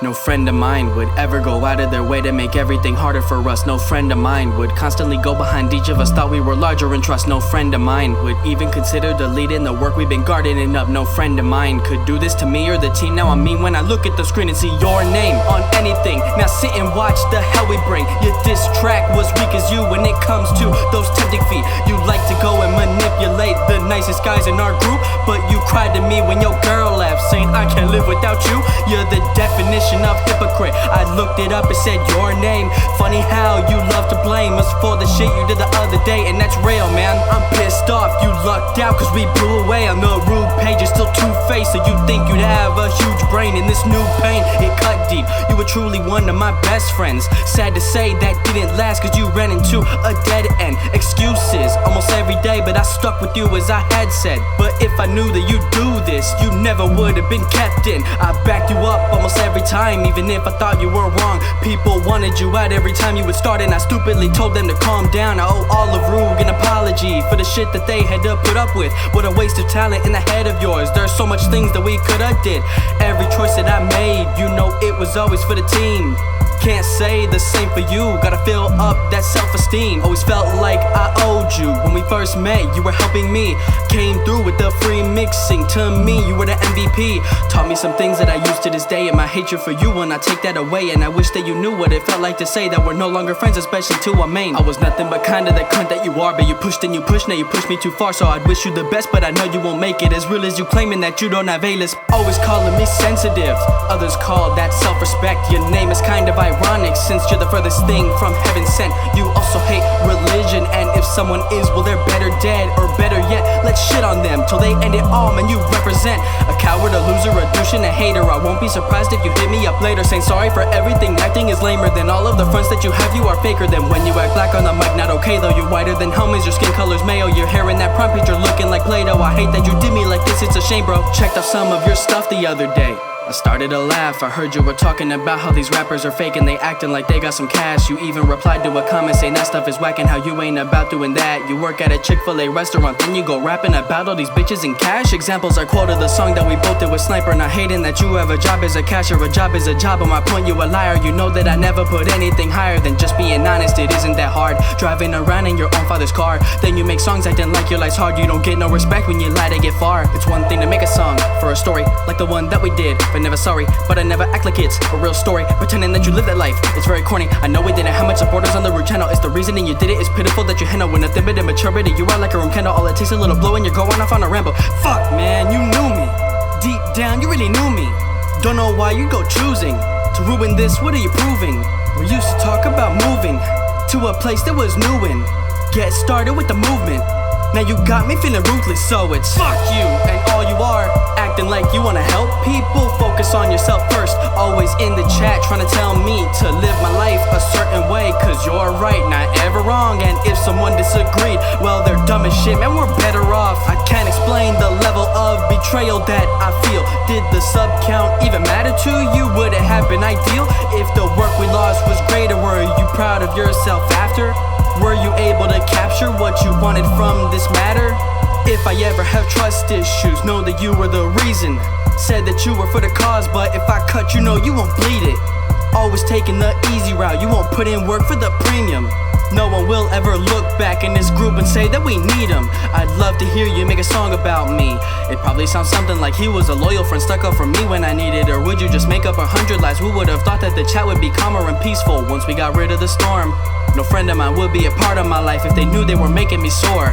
No friend of mine would ever go out of their way to make everything harder for us. No friend of mine would constantly go behind each of us, thought we were larger in trust. No friend of mine would even consider deleting the work we've been gardening up. No friend of mine could do this to me or the team. Now I mean when I look at the screen and see your name on anything. Now sit and watch the hell we bring. Your diss track was weak as you when it comes to those tempting feet. You like to go and manipulate the nicest guys in our group, but you cried to me when your girl left, saying I can't live without you. You're the definition of hypocrite. I looked it up, it said your name. Funny how you love to blame us for the shit you did the other day, and that's real, man. I'm pissed off, you lucked out cause we blew away on the ROOG page. You're still two-faced, so you think you'd have a huge brain. In this new pain, it cut deep. You were truly one of my best friends. Sad to say that didn't last cause you ran into a dead end. Excuses almost every day, but I stuck with you as I had said. But if I knew that you'd do this, you never would have been kept in. I backed you up almost every time, even if I thought you were wrong. People wanted you out every time you would start, and I stupidly told them to calm down. I owe all of ROOG an apology for the shit that they had to put up with. What a waste of talent in the head of yours. There's so much things that we could've did. Every choice that I made, you know it was always for the team. Can't say the same for you, gotta fill up that self-esteem. Always felt like I owed you. When we first met, you were helping me. Came through with the free mixing. To me, you were the MVP. Taught me some things that I use to this day, and my hatred for you when I take that away. And I wish that you knew what it felt like to say that we're no longer friends, especially to a main. I was nothing but kinda the cunt that you are, but you pushed and you pushed, now you pushed me too far. So I'd wish you the best, but I know you won't make it. As real as you claiming that you don't have A-list. Always calling me sensitive, others call that self-respect. Your name is kind of ironic since you're the furthest thing from heaven sent. You also hate religion, and if someone is, well they're better dead. Or better yet, let's shit on them till they end it all. Man, you represent a coward, a loser, a douche, and a hater. I won't be surprised if you hit me up later saying sorry for everything. Acting is lamer than all of the fronts that you have. You are faker than when you act black on the mic. Not okay though, you're whiter than homies, your skin color's mayo. Your hair in that prom picture looking like Play-Doh. I hate that you did me like this, it's a shame, bro. Checked off some of your stuff the other day. I started to laugh, I heard you were talking about how these rappers are fake and they acting like they got some cash. You even replied to a comment saying that stuff is whack and how you ain't about doing that. You work at a Chick-fil-A restaurant, then you go rapping about all these bitches and cash. Examples are quoted the song that we both did with Sniper. Not hating that you have a job as a cashier, a job is a job. On my point, you a liar. You know that I never put anything higher than just being honest. It isn't that hard, driving around in your own father's car. Then you make songs acting like your life's hard. You don't get no respect when you lie to get far. It's one thing to make a song for a story like the one that we did, but never sorry. But I never act like it's a real story, pretending that you live that life. It's very corny, I know we didn't have much supporters on the ROOG channel. It's the reasoning you did it, it's pitiful that you handle with nothing but immaturity. You are like a room candle, all it takes a little blow and you're going off on a ramble. Fuck man, you knew me, deep down you really knew me. Don't know why you go choosing to ruin this, what are you proving? We used to talk about moving to a place that was new and get started with the movement. Now you got me feeling ruthless, so it's fuck you and all you are, acting like you wanna help people. Focus on yourself first, always in the chat trying to tell me to live my life a certain way. Cause you're right, not ever wrong, and if someone disagreed, well they're dumb as shit, man, we're better off. I can't explain the level of betrayal that I feel. Did the sub count even matter to you? Would it have been ideal if the work we lost was greater? Were you proud of yourself after? Were you able to capture what you wanted from this matter? If I ever have trust issues, know that you were the reason. Said that you were for the cause, but if I cut you know you won't bleed it. Always taking the easy route, you won't put in work for the premium. No one will ever look back in this group and say that we need him. I'd love to hear you make a song about me. It probably sounds something like he was a loyal friend, stuck up for me when I needed. Or would you just make up 100 lies? Who would have thought that the chat would be calmer and peaceful once we got rid of the storm? No friend of mine would be a part of my life if they knew they were making me sore.